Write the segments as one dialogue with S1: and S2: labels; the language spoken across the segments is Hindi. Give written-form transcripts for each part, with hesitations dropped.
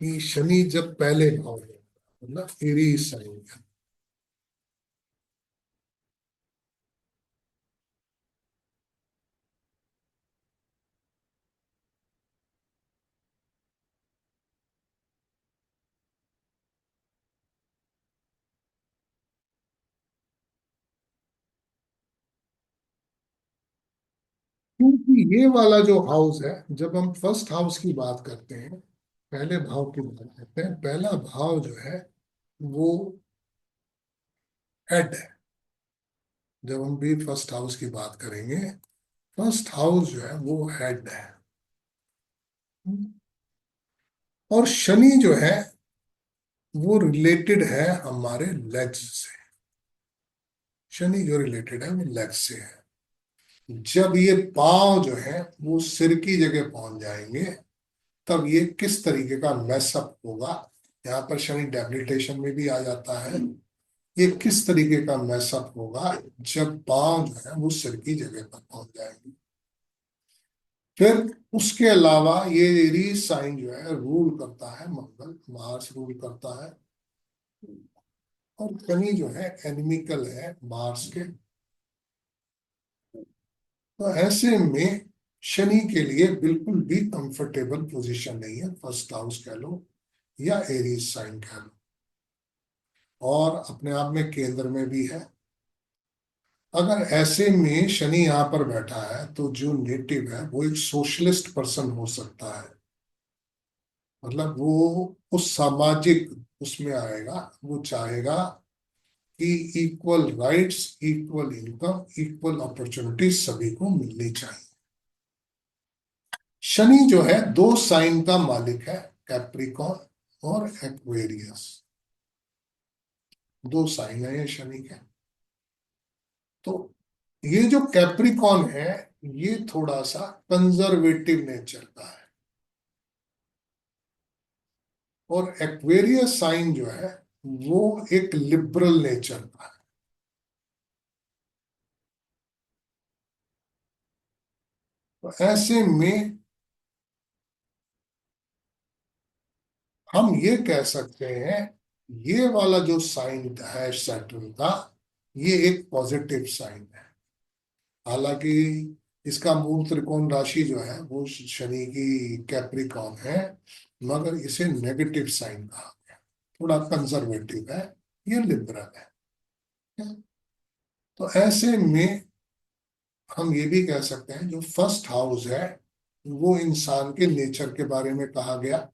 S1: कि शनि जब पहले भाव में, मतलब एरीज साइन का, क्योंकि ये वाला जो हाउस है, जब हम फर्स्ट हाउस की बात करते हैं, पहले भाव की बात करते हैं, पहला भाव जो है वो हेड है। जब हम भी फर्स्ट हाउस की बात करेंगे, फर्स्ट हाउस जो है वो हेड है। और शनि जो है वो रिलेटेड है हमारे लेग्स से। शनि जो रिलेटेड है वो लेग्स से है। जब ये पांव जो है वो सिर की जगह पहुंच जाएंगे, तब ये किस तरीके का मैसअप होगा। यहाँ पर शनि डेबिलिटेशन में भी आ जाता है। ये किस तरीके का मैसअप होगा जब पांव जो है वो सिर की जगह पर पहुंच जाएंगे। फिर उसके अलावा ये एरीज साइन जो है रूल करता है मंगल, मार्स रूल करता है। और शनि जो है एनिमिकल है मार्स के। तो ऐसे में शनि के लिए बिल्कुल भी कंफर्टेबल पोजीशन नहीं है, फर्स्ट हाउस कह लो या एरीज साइन कह लो। और अपने आप में केंद्र में भी है। अगर ऐसे में शनि यहाँ पर बैठा है तो जो नेटिव है वो एक सोशलिस्ट पर्सन हो सकता है। मतलब वो उस सामाजिक उसमें आएगा, वो चाहेगा कि equal rights, equal income, equal opportunities सभी को मिलनी चाहिए। शनि जो है दो साइन का मालिक है, कैप्रिकॉन और एक्वेरियस। दो साइन है ये शनि के। तो ये जो कैप्रिकॉन है ये थोड़ा सा कंजर्वेटिव नेचर का है। और एक्वेरियस साइन जो है वो एक लिबरल नेचर का है। तो ऐसे में हम ये कह सकते हैं, ये वाला जो साइन है सैटर्न का, ये एक पॉजिटिव साइन है। हालांकि इसका मूल त्रिकोण राशि जो है वो शनि की कैप्रिकॉन है, मगर इसे नेगेटिव साइन कहा गया। थोड़ा कंजर्वेटिव है, ये लिबरल है। तो ऐसे में हम ये भी कह सकते हैं जो फर्स्ट हाउस है वो इंसान के नेचर के बारे में कहा गया।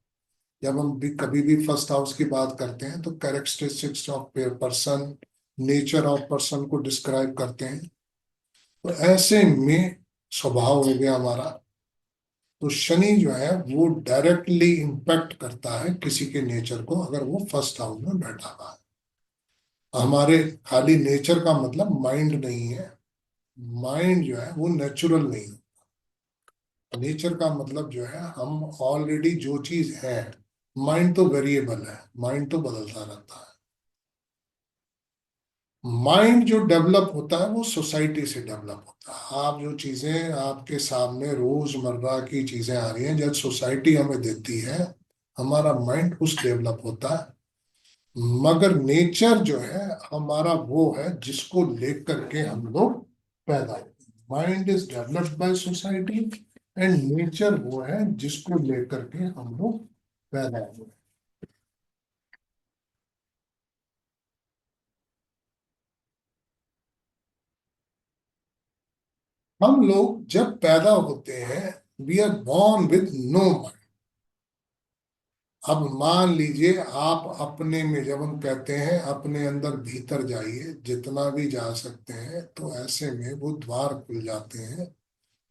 S1: जब हम भी कभी भी फर्स्ट हाउस की बात करते हैं तो characteristics of person, nature of person को डिस्क्राइब करते हैं। तो ऐसे में स्वभाव हो गया हमारा। तो शनि जो है वो डायरेक्टली इम्पैक्ट करता है किसी के नेचर को, अगर वो फर्स्ट हाउस में बैठा हुआ है। हमारे खाली नेचर का मतलब माइंड नहीं है। माइंड जो है वो नेचुरल नहीं है। नेचर का मतलब जो है हम ऑलरेडी जो चीज है। माइंड तो वेरिएबल है, माइंड तो बदलता रहता है। माइंड जो डेवलप होता है वो सोसाइटी से डेवलप होता है। आप जो चीजें आपके सामने रोजमर्रा की चीजें आ रही हैं, जब सोसाइटी हमें देती है, हमारा माइंड उस डेवलप होता है। मगर नेचर जो है हमारा वो है जिसको लेकर के हम लोग पैदा होते हैं। Mind is developed by society and nature वो है जिसको लेकर के हम लोग पैदा हुए। हम लोग जब पैदा होते हैं, we are born with no mind. अब मान लीजिए आप अपने में, जब हम कहते हैं अपने अंदर भीतर जाइए जितना भी जा सकते हैं, तो ऐसे में वो द्वार खुल जाते हैं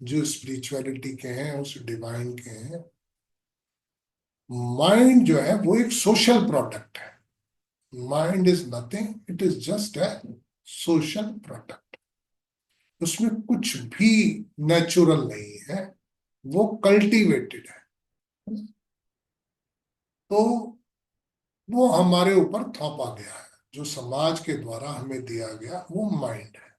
S1: जो स्पिरिचुअलिटी के हैं, उस डिवाइन के हैं। माइंड जो है वो एक सोशल प्रोडक्ट है। Mind is nothing, it is just a social product. उसमें कुछ भी नेचुरल नहीं है, वो कल्टीवेटेड है। तो वो हमारे ऊपर थोपा गया है, जो समाज के द्वारा हमें दिया गया वो माइंड है।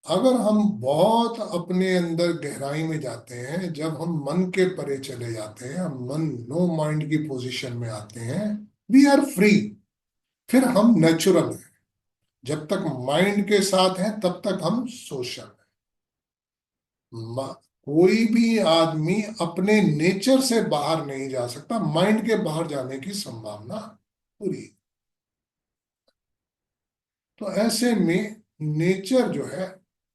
S1: अगर हम बहुत अपने अंदर गहराई में जाते हैं, जब हम मन के परे चले जाते हैं, हम मन नो माइंड की पोजीशन में आते हैं, वी आर फ्री, फिर हम नेचुरल हैं। जब तक माइंड के साथ हैं तब तक हम सोशल हैं। कोई भी आदमी अपने नेचर से बाहर नहीं जा सकता, माइंड के बाहर जाने की संभावना पूरी। तो ऐसे में नेचर जो है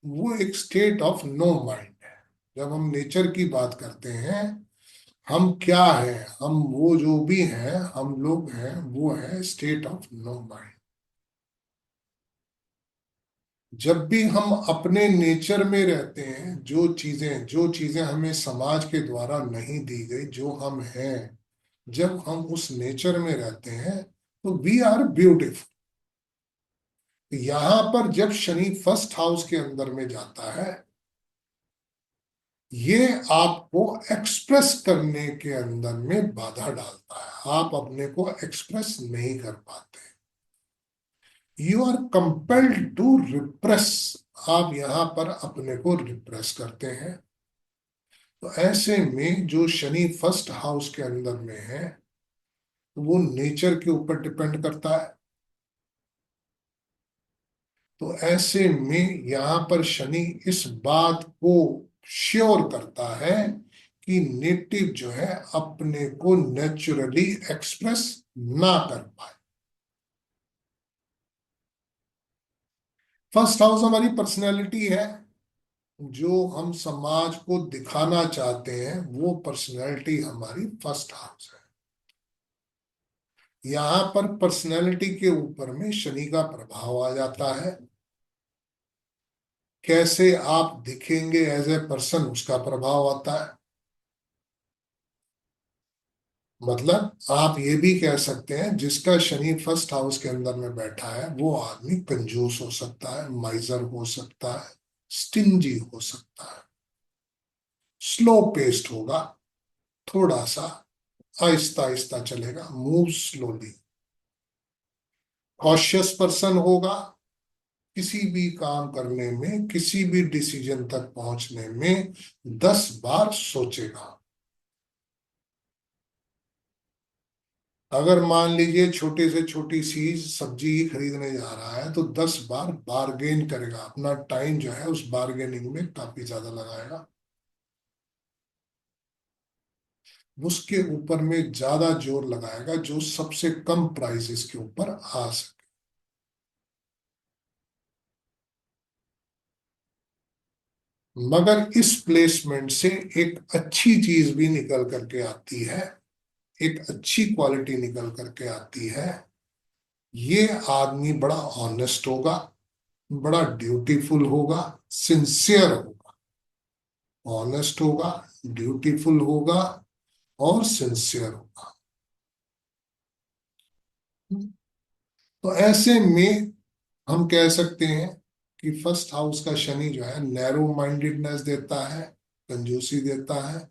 S1: वो एक स्टेट ऑफ नो माइंड है। जब हम नेचर की बात करते हैं, हम क्या है, हम वो जो भी हैं, हम लोग हैं, वो है स्टेट ऑफ नो माइंड। जब भी हम अपने नेचर में रहते हैं, जो चीजें हमें समाज के द्वारा नहीं दी गई, जो हम हैं, जब हम उस नेचर में रहते हैं तो वी आर ब्यूटीफुल। यहां पर जब शनि फर्स्ट हाउस के अंदर में जाता है, ये आपको एक्सप्रेस करने के अंदर में बाधा डालता है, आप अपने को एक्सप्रेस नहीं कर पाते, you are compelled to repress, आप यहां पर अपने को रिप्रेस करते हैं। तो ऐसे में जो शनि फर्स्ट हाउस के अंदर में है, वो नेचर के ऊपर डिपेंड करता है। तो ऐसे में यहाँ पर शनि इस बात को श्योर करता है कि नेटिव जो है अपने को नेचुरली एक्सप्रेस ना कर पाए। फर्स्ट हाउस हमारी पर्सनैलिटी है, जो हम समाज को दिखाना चाहते हैं, वो पर्सनैलिटी हमारी फर्स्ट हाउस है। यहाँ पर पर्सनैलिटी के ऊपर में शनि का प्रभाव आ जाता है। कैसे आप दिखेंगे एज ए पर्सन, उसका प्रभाव आता है। मतलब आप ये भी कह सकते हैं, जिसका शनि फर्स्ट हाउस के अंदर में बैठा है, वो आदमी कंजूस हो सकता है, माइजर हो सकता है, स्टिंजी हो सकता है, स्लो पेस्ड होगा, थोड़ा सा आहिस्ता आहिस्ता चलेगा, मूव स्लोली, कॉशियस पर्सन होगा, किसी भी काम करने में, किसी भी डिसीजन तक पहुंचने में 10 बार सोचेगा। अगर मान लीजिए छोटे से छोटी चीज सब्जी ही खरीदने जा रहा है, तो 10 बार बार्गेन करेगा, अपना टाइम जो है उस बार्गेनिंग में काफी ज्यादा लगाएगा, उसके ऊपर में ज्यादा जोर लगाएगा जो सबसे कम प्राइसेस के ऊपर आ सके। मगर इस प्लेसमेंट से एक अच्छी चीज भी निकल करके आती है, एक अच्छी क्वालिटी निकल करके आती है। ये आदमी बड़ा ऑनेस्ट होगा, बड़ा ड्यूटीफुल होगा, सिंसियर होगा। ऑनेस्ट होगा, ड्यूटीफुल होगा और सिंसियर होगा। तो ऐसे में हम कह सकते हैं कि फर्स्ट हाउस का शनि जो है नैरो माइंडेडनेस देता है, कंजूसी देता है।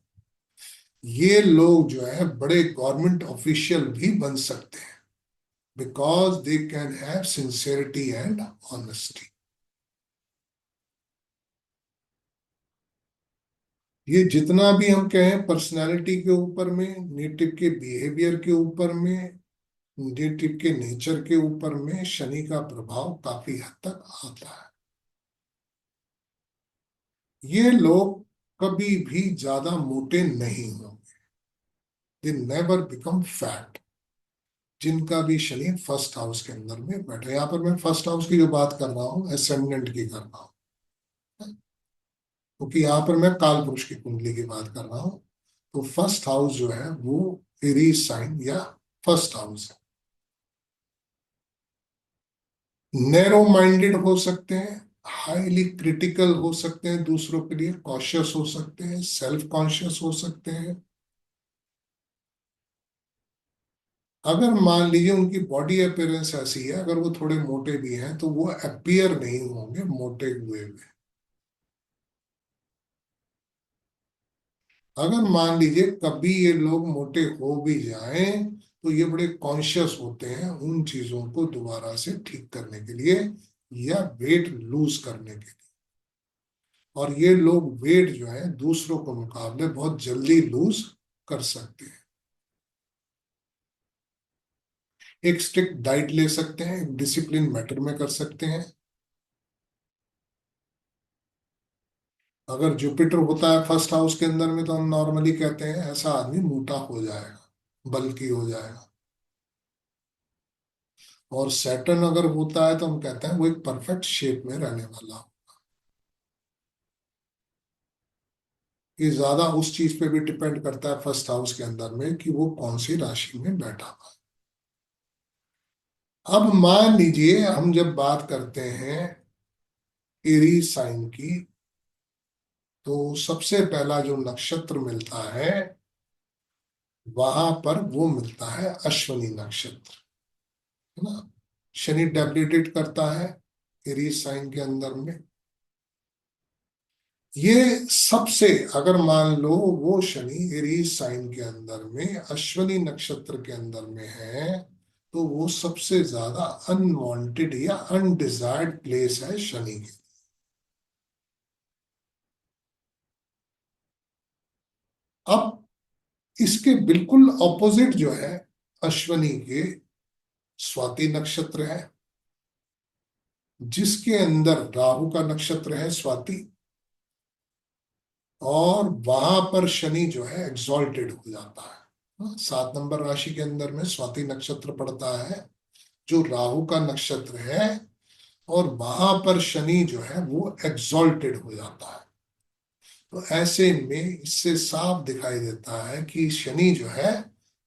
S1: ये लोग जो है बड़े गवर्नमेंट ऑफिशियल भी बन सकते हैं, because they can have sincerity and honesty. ये जितना भी हम कहें पर्सनालिटी के ऊपर में, नेटिव के बिहेवियर के ऊपर में, नेटिव के नेचर के ऊपर में शनि का प्रभाव काफी हद तक आता है। ये लोग कभी भी ज्यादा मोटे नहीं होंगे, दे नेवर बिकम फैट, जिनका भी शनि फर्स्ट हाउस के अंदर में बैठे। यहाँ पर मैं फर्स्ट हाउस की जो बात कर रहा हूँ, एसेंडेंट की कर रहा हूँ, क्योंकि यहाँ पर मैं काल पुरुष की कुंडली की बात कर रहा हूँ। तो फर्स्ट हाउस जो है वो एरीज साइन या फर्स्ट हाउस है। नैरो माइंडेड हो सकते हैं, हाईली क्रिटिकल हो सकते हैं, दूसरों के लिए कॉशियस हो सकते हैं, सेल्फ कॉन्शियस हो सकते हैं। अगर मान लीजिए उनकी बॉडी अपीयरेंस ऐसी है, अगर वो थोड़े मोटे भी हैं, तो वो अपीयर नहीं होंगे मोटे हुए में। अगर मान लीजिए कभी ये लोग मोटे हो भी जाएं, तो ये बड़े कॉन्शियस होते हैं उन चीजों को दोबारा से ठीक करने के लिए या वेट लूज करने के लिए। और ये लोग वेट जो है दूसरों के मुकाबले बहुत जल्दी लूज कर सकते हैं। एक स्ट्रिक्ट डाइट ले सकते हैं, एक डिसिप्लिन मैटर में कर सकते हैं। अगर जुपिटर होता है फर्स्ट हाउस के अंदर में तो हम नॉर्मली कहते हैं ऐसा आदमी मोटा हो जाएगा, बल्कि हो जाएगा। और सैटर्न अगर होता है तो हम कहते हैं वो एक परफेक्ट शेप में रहने वाला हो। ये ज्यादा उस चीज पे भी डिपेंड करता है फर्स्ट हाउस के अंदर में कि वो कौन सी राशि में बैठा हुआ है। अब मान लीजिए हम जब बात करते हैं एरीज साइन की, तो सबसे पहला जो नक्षत्र मिलता है वहां पर वो मिलता है अश्विनी नक्षत्र, है ना। शनि डेबिलिटेट करता है एरीज साइन के अंदर में। ये सबसे, अगर मान लो वो शनि एरीज साइन के अंदर में अश्विनी नक्षत्र के अंदर में है, तो वो सबसे ज्यादा अनवांटेड या अनडिजायर्ड प्लेस है शनि की। अब इसके बिल्कुल ऑपोजिट जो है अश्विनी के स्वाति नक्षत्र है, जिसके अंदर राहु का नक्षत्र है स्वाति। और वहां पर शनि जो है एग्जॉल्टेड हो जाता है। 7 नंबर राशि के अंदर में स्वाति नक्षत्र पड़ता है जो राहु का नक्षत्र है, और वहां पर शनि जो है वो एग्जॉल्टेड हो जाता है। तो ऐसे में इससे साफ दिखाई देता है कि शनि जो है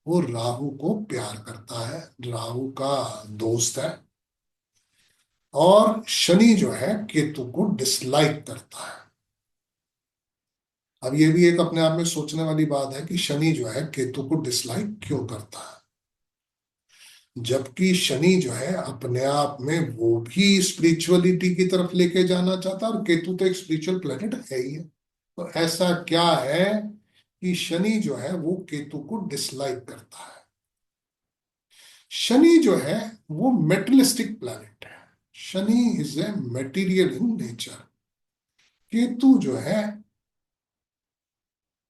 S1: वो राहु को प्यार करता है, राहु का दोस्त है। और शनि जो है केतु को डिसलाइक करता है। अब ये भी एक अपने आप में सोचने वाली बात है कि शनि जो है केतु को डिसलाइक क्यों करता है, जबकि शनि जो है अपने आप में वो भी स्पिरिचुअलिटी की तरफ लेके जाना चाहता है, और केतु तो एक स्पिरिचुअल प्लेनेट है ही है। तो ऐसा क्या है कि शनि जो है वो केतु को डिसलाइक करता है। शनि जो है वो मेटलिस्टिक प्लैनेट है। Shani is a material in nature. Ketu जो है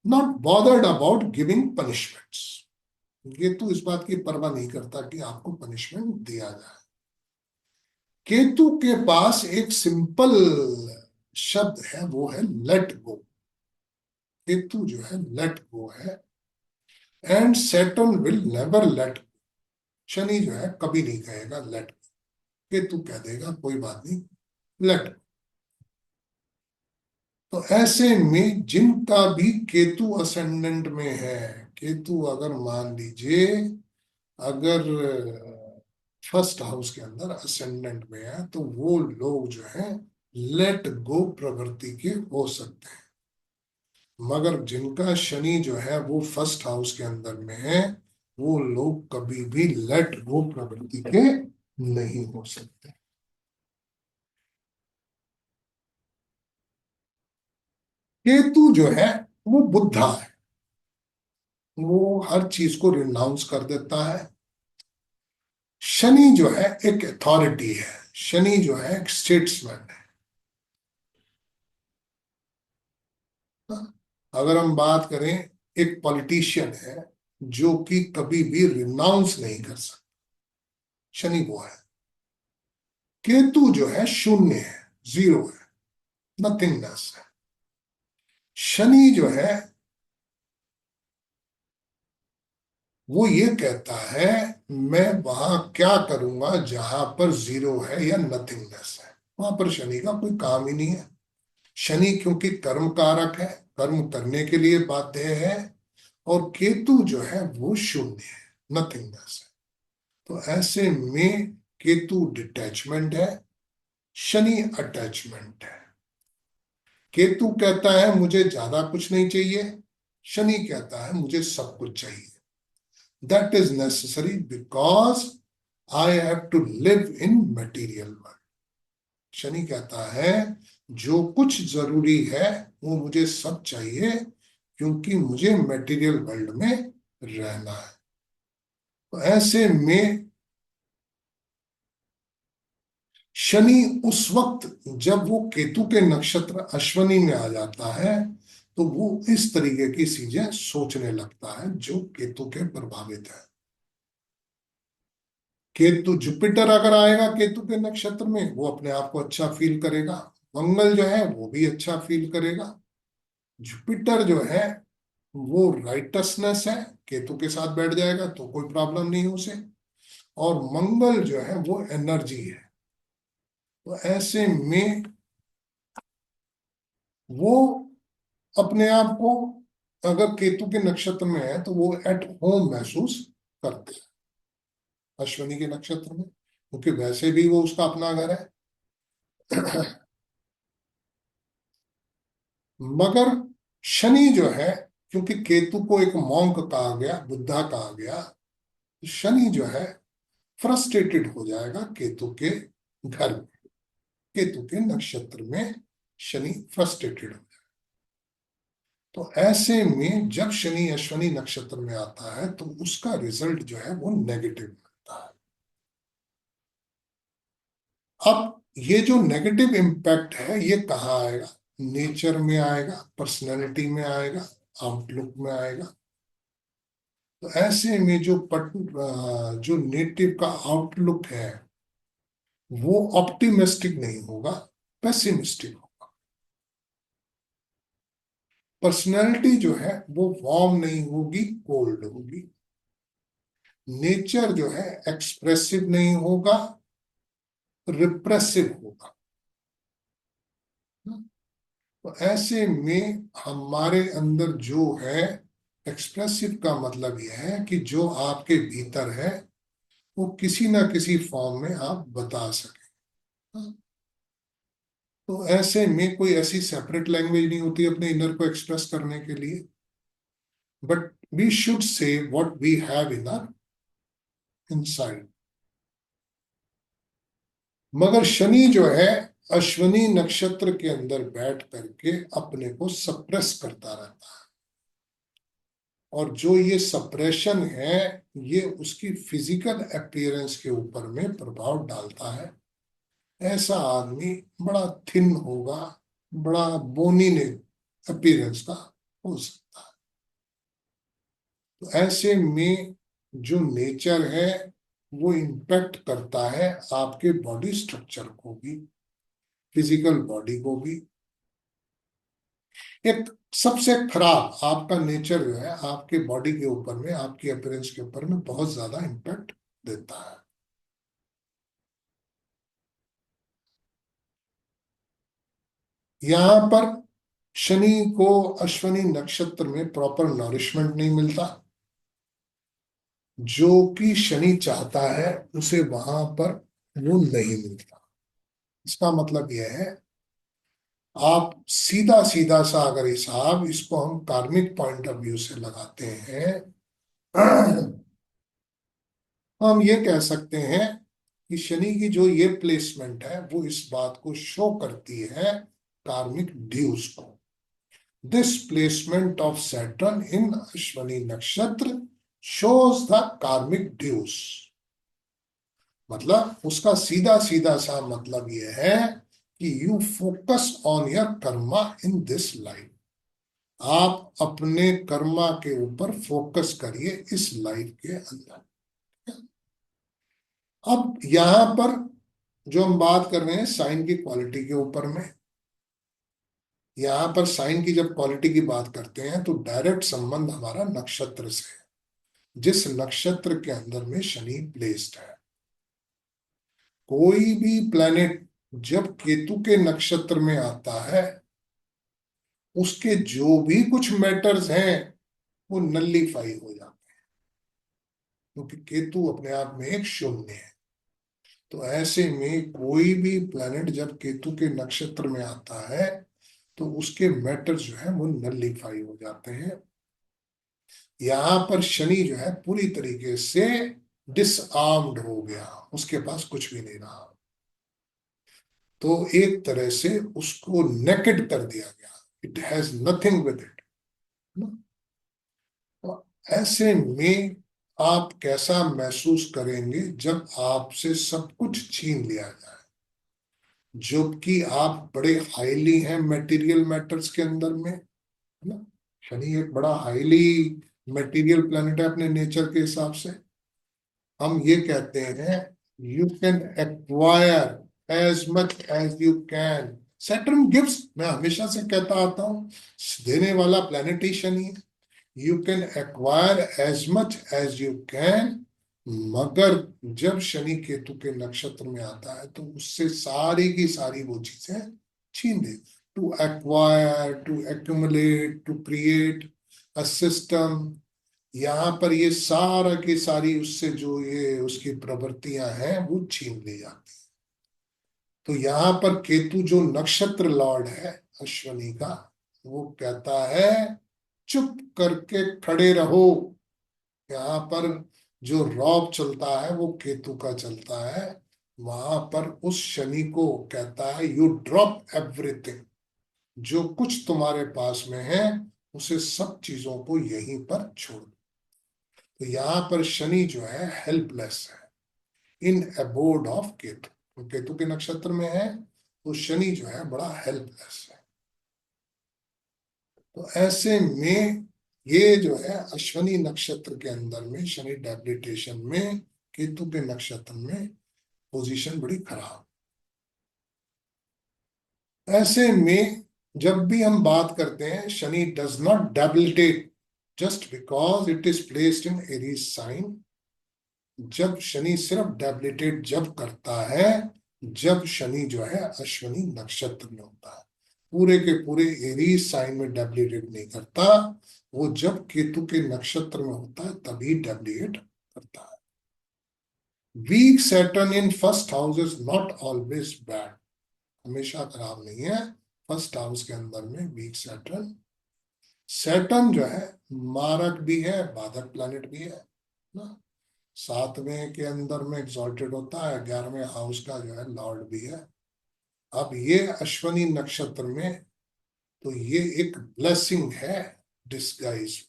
S1: not bothered about giving punishments. Ketu इस बात की परवाह नहीं करता कि आपको पनिशमेंट दिया जाए। केतु के पास एक सिंपल शब्द है, वो है लेट गो। केतु जो है लेट गो है। And Saturn will never let. Shani जो है कभी नहीं कहेगा लेट। केतु कह देगा कोई बात नहीं, लेट। तो ऐसे में जिनका भी केतु असेंडेंट में है, केतु अगर मान लीजिए अगर फर्स्ट हाउस के अंदर असेंडेंट में है, तो वो लोग जो है लेट गो प्रवृत्ति के हो सकते हैं। मगर जिनका शनि जो है वो फर्स्ट हाउस के अंदर में है, वो लोग कभी भी लेट गो प्रवृत्ति के नहीं हो सकते। केतु जो है वो बुद्धा है, वो हर चीज को रिनाउंस कर देता है। शनि जो है एक अथॉरिटी है, शनि जो है एक स्टेट्समैन है। अगर हम बात करें, एक पॉलिटिशियन है जो कि कभी भी रिनाउंस नहीं कर सकता, शनि वो है। केतु जो है शून्य है, जीरो है, नथिंगनेस है। शनि जो है वो ये कहता है मैं वहां क्या करूंगा जहां पर जीरो है या नथिंगनेस है, वहां पर शनि का कोई काम ही नहीं है। शनि क्योंकि कर्म कारक है, कर्म करने के लिए बाध्य है। और केतु जो है वो शून्य है, नथिंगनेस है। तो ऐसे में केतु डिटैचमेंट है, शनि अटैचमेंट है। केतु कहता है मुझे ज्यादा कुछ नहीं चाहिए, शनि कहता है मुझे सब कुछ चाहिए। That is necessary because I have to live in material world. Shani कहता है जो कुछ जरूरी है वो मुझे सब चाहिए, क्योंकि मुझे मटेरियल वर्ल्ड में रहना है। तो ऐसे में शनि उस वक्त जब वो केतु के नक्षत्र अश्विनी में आ जाता है तो वो इस तरीके की चीजें सोचने लगता है जो केतु के प्रभावित है। केतु जुपिटर अगर आएगा केतु के नक्षत्र में, वो अपने आप को अच्छा फील करेगा। मंगल जो है वो भी अच्छा फील करेगा। जुपिटर जो है वो राइटसनेस है, केतु के साथ बैठ जाएगा तो कोई प्रॉब्लम नहीं है उसे। और मंगल जो है वो एनर्जी है। तो ऐसे में वो अपने आप को, अगर केतु के नक्षत्र में है तो वो एट होम महसूस करते हैं अश्विनी के नक्षत्र में, क्योंकि वैसे भी वो उसका अपना घर है। मगर शनि जो है, क्योंकि केतु को एक मॉन्क कहा गया, बुद्धा कहा गया, तो शनि जो है फ्रस्ट्रेटेड हो जाएगा केतु के घर में, केतु के नक्षत्र में शनि फ्रस्ट्रेटेड हो जाएगा। तो ऐसे में जब शनि अश्विनी नक्षत्र में आता है तो उसका रिजल्ट जो है वो नेगेटिव मिलता है। अब ये जो नेगेटिव इम्पैक्ट है ये कहाँ आएगा? नेचर में आएगा, पर्सनैलिटी में आएगा, आउटलुक में आएगा। तो ऐसे में जो नेटिव का आउटलुक है वो ऑप्टिमिस्टिक नहीं होगा, पेसिमिस्टिक होगा। पर्सनैलिटी जो है वो वार्म नहीं होगी, कोल्ड होगी। नेचर जो है एक्सप्रेसिव नहीं होगा, रिप्रेसिव होगा। तो ऐसे में हमारे अंदर जो है, एक्सप्रेसिव का मतलब यह है कि जो आपके भीतर है वो किसी ना किसी फॉर्म में आप बता सकें। तो ऐसे में कोई ऐसी सेपरेट लैंग्वेज नहीं होती अपने इनर को एक्सप्रेस करने के लिए, but we should say what we have in our inside. मगर शनि जो है अश्विनी नक्षत्र के अंदर बैठ करके अपने को सप्रेस करता रहता है, और जो ये सप्रेशन है ये उसकी फिजिकल अपीयरेंस के ऊपर में प्रभाव डालता है। ऐसा आदमी बड़ा थिन होगा, बड़ा बोनी ने अपीयरेंस का हो सकता है। तो ऐसे में जो नेचर है वो इम्पैक्ट करता है आपके बॉडी स्ट्रक्चर को भी, फिजिकल बॉडी को भी। एक सबसे खराब आपका नेचर जो है आपके बॉडी के ऊपर में, आपकी अपीयरेंस के ऊपर में बहुत ज्यादा इम्पैक्ट देता है। यहाँ पर शनि को अश्विनी नक्षत्र में प्रॉपर नॉरिशमेंट नहीं मिलता। जो कि शनि चाहता है उसे वहां पर वो नहीं मिलता। इसका मतलब यह है, आप सीधा सीधा सा अगर हिसाब इसको हम कार्मिक पॉइंट ऑफ व्यू से लगाते हैं, हम ये कह सकते हैं कि शनि की जो ये प्लेसमेंट है वो इस बात को शो करती है, कार्मिक ड्यूज को। दिस प्लेसमेंट ऑफ सैटर्न इन अश्विनी नक्षत्र शोज द कार्मिक ड्यूज। मतलब उसका सीधा सीधा सा मतलब यह है कि you focus on your Karma in this life. आप अपने कर्मा के ऊपर फोकस करिए इस लाइफ के अंदर। अब यहां पर जो हम बात कर रहे हैं साइन की क्वालिटी के ऊपर में, यहां पर साइन की जब क्वालिटी की बात करते हैं तो डायरेक्ट संबंध हमारा नक्षत्र से है, जिस नक्षत्र के अंदर में शनि प्लेस्ड है। कोई भी प्लेनेट जब केतु के नक्षत्र में आता है उसके जो भी कुछ मैटर्स हैं वो नल्लीफाई हो जाते हैं, क्योंकि केतु अपने आप में एक शून्य है। तो ऐसे में कोई भी प्लेनेट जब केतु के नक्षत्र में आता है तो उसके मैटर जो है वो नल्लीफाई हो जाते हैं। यहाँ पर शनि जो है पूरी तरीके से डिसआर्म्ड हो गया, उसके पास कुछ भी नहीं रहा। तो एक तरह से उसको नेकेड कर दिया गया, it has nothing with it. तो ऐसे में आप कैसा महसूस करेंगे जब आपसे सब कुछ छीन लिया जाए? जबकि आप बड़े हाईली हैं मटेरियल मैटर्स के अंदर में, है ना। शनि एक बड़ा हाईली मटेरियल प्लैनेट है अपने नेचर के हिसाब से। हम ये कहते हैं you can acquire as much as you can. Saturn gives, मैं हमेशा से कहता आता हूं, देने वाला प्लैनेट ही शनि है। You can acquire as much as you can, मगर जब शनि केतु के नक्षत्र में आता है तो उससे सारी की सारी वो चीजें छीन ले। To acquire, to accumulate, to create a system, यहाँ पर ये सारा की सारी उससे जो ये उसकी प्रवृत्तियां हैं वो छीन ली जाती। तो यहाँ पर केतु जो नक्षत्र लॉर्ड है अश्वनी का, वो कहता है चुप करके खड़े रहो। यहाँ पर जो रौब चलता है वो केतु का चलता है। वहां पर उस शनि को कहता है यू ड्रॉप एवरीथिंग, जो कुछ तुम्हारे पास में है उसे सब चीजों को यहीं पर छोड़ दो। तो यहाँ पर शनि जो है हेल्पलेस है इन अबोर्ड ऑफ केतु। तो केतु के नक्षत्र में है तो शनि जो है बड़ा हेल्पलेस है। तो ऐसे में ये जो है अश्वनी नक्षत्र के अंदर में शनि डेबिलिटेशन में केतु के नक्षत्र में पोजीशन बड़ी खराब। ऐसे में जब भी हम बात करते हैं Shani does not debilitate just because it is placed in Aries sign. जब शनि सिर्फ डेबिलिटेट जब करता है जब शनि जो है अश्वनी नक्षत्र में होता है, पूरे के पूरे एरीज साइन में डेबिलिटेट नहीं करता। वो जब केतु के नक्षत्र में होता है तभी डेबिलिटेट करता है। Weak Saturn in first house is not always bad, हमेशा खराब नहीं है। फर्स्ट हाउस के अंदर में वीक सैटर्न, सैटर्न जो है मारक भी है बाधक प्लैनेट भी है ना। सातवें के अंदर में एग्जॉल्टेड होता है, 11वें हाउस का जो है लॉर्ड भी है। अब ये अश्वनी नक्षत्र में, तो ये एक ब्लेसिंग है डिस्गाइज।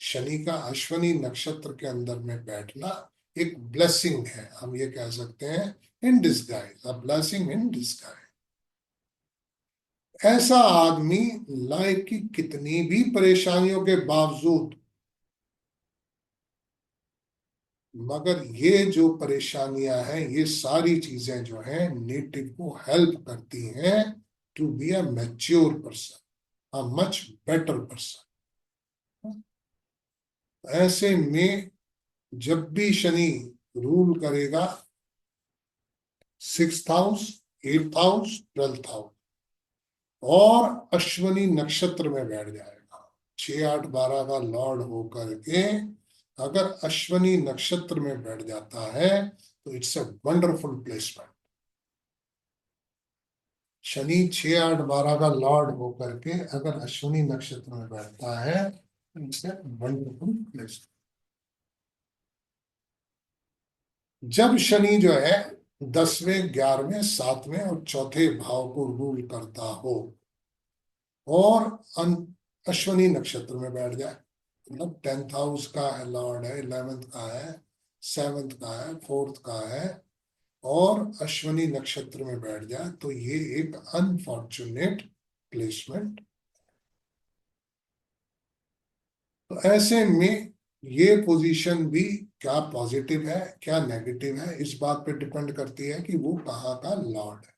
S1: शनि का अश्वनी नक्षत्र के अंदर में बैठना एक ब्लेसिंग है, हम ये कह सकते हैं in disguise, a blessing in disguise. ऐसा आदमी लाइफ की कितनी भी परेशानियों के बावजूद, मगर ये जो परेशानियां हैं ये सारी चीजें जो हैं नेटिव को हेल्प करती हैं to be a mature person, a much better person. ऐसे में जब भी शनि रूल करेगा 6th house, 8th house, 12th house और अश्वनी नक्षत्र में बैठ जाएगा, 6, 8, 12 का लॉर्ड होकर के अगर अश्वनी नक्षत्र में बैठ जाता है तो it's a wonderful placement. Shani 6, 8, 12 का लॉर्ड होकर के अगर अश्विनी नक्षत्र में बैठता है तो इट्स अ वंडरफुल प्लेसमेंट। जब शनि जो है 10वें, 11वें, 7वें और चौथे भाव को रूल करता हो और अश्वनी नक्षत्र में बैठ जाए, मतलब 10th हाउस का है लॉर्ड है, 11th का है, 7th का है, 4th का है और अश्वनी नक्षत्र में बैठ जाए तो ये एक अनफॉर्चुनेट प्लेसमेंट। तो ऐसे में ये पोजीशन भी क्या पॉजिटिव है क्या नेगेटिव है इस बात पे डिपेंड करती है कि वो कहाँ का लॉर्ड है।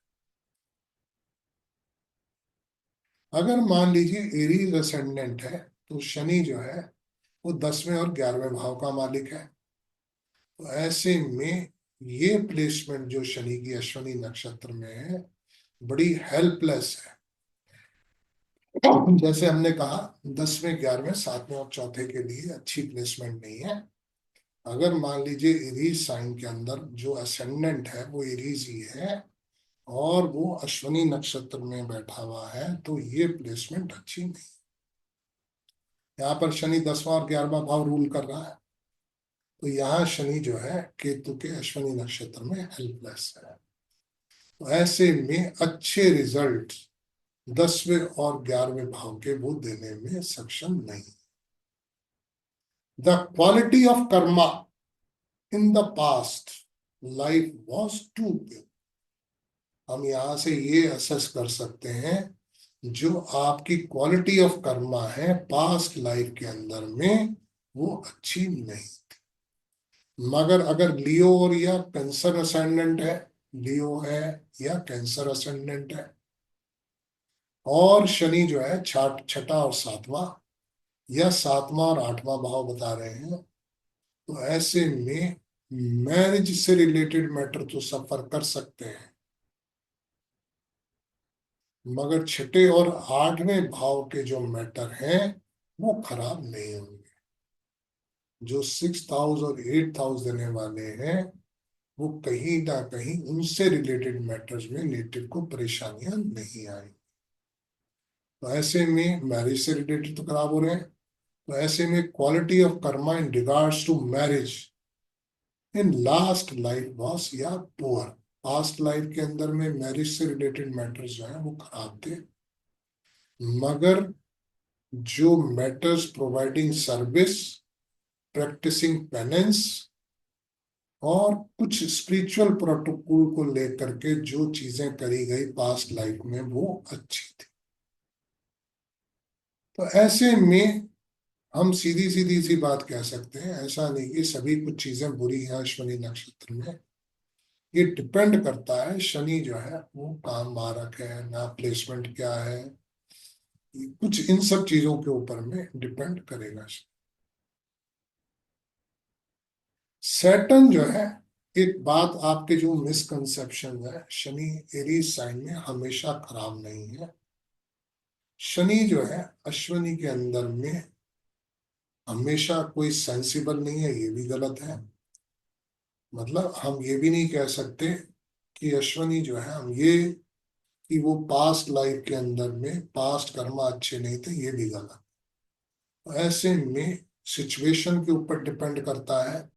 S1: अगर मान लीजिए एरीज असेंडेंट है तो शनि जो है वो 10वें और 11वें भाव का मालिक है। तो ऐसे में ये प्लेसमेंट जो शनि की अश्वनी नक्षत्र में है बड़ी हेल्पलेस है। जैसे हमने कहा 10वें, 11वें, 7वें और चौथे के लिए अच्छी प्लेसमेंट नहीं है। अगर मान लीजिए एरीज साइन के अंदर जो असेंडेंट है वो एरीज ही है और वो अश्वनी नक्षत्र में बैठा हुआ है तो ये प्लेसमेंट अच्छी नहीं। यहाँ पर शनि 10वां और 11वां भाव रूल कर रहा है तो यहाँ शनि जो है केतु के अश्वनी नक्षत्र में हेल्पलेस है। तो ऐसे में अच्छे रिजल्ट 10वें और 11वें भाव के वो देने में सक्षम नहीं। The quality of karma in the past life was too pure. हम यहाँ से ये असेस कर सकते हैं जो आपकी क्वालिटी ऑफ कर्मा है पास्ट लाइफ के अंदर में, वो अच्छी नहीं। मगर अगर लियो और या कैंसर असेंडेंट है, लियो है या कैंसर असेंडेंट है, और शनि जो है छठा और सातवां या सातवां और आठवां भाव बता रहे हैं, तो ऐसे में मैरिज से रिलेटेड मैटर तो सफर कर सकते हैं, मगर छठे और आठवें भाव के जो मैटर हैं वो खराब नहीं होंगे। जो 6th हाउस और 8th हाउस देने वाले हैं, वो कहीं ना कहीं उनसे रिलेटेड मैटर्स में नेटिव को परेशानियां नहीं आई। तो ऐसे में मैरिज से रिलेटेड तो खराब हो रहे हैं। तो ऐसे में quality of karma in regards to marriage in last life was या पुअर। पास्ट लाइफ के अंदर में मैरिज से रिलेटेड मैटर्स जो है वो खराब थे, मगर जो matters providing service, practising penance और कुछ स्पिरिचुअल प्रोटोकॉल को लेकर के जो चीजें करी गई पास्ट लाइफ में वो अच्छी थी। तो ऐसे में हम सीधी सीधी सी बात कह सकते हैं, ऐसा नहीं कि सभी कुछ चीजें बुरी हैं अश्विनी नक्षत्र में। ये डिपेंड करता है, शनि जो है वो काम मारक है ना, प्लेसमेंट क्या है, कुछ इन सब चीजों के ऊपर में डिपेंड करेगा। सैटर्न जो है, एक बात आपके जो मिसकंसेप्शन है, शनि एरीज साइन में हमेशा खराब नहीं है। शनि जो है अश्विनी के अंदर में हमेशा कोई सेंसिबल नहीं है, ये भी गलत है। मतलब हम ये भी नहीं कह सकते कि अश्विनी जो है, हम ये कि वो पास्ट लाइफ के अंदर में पास्ट कर्मा अच्छे नहीं थे, ये भी गलत। तो ऐसे में सिचुएशन के ऊपर डिपेंड करता है,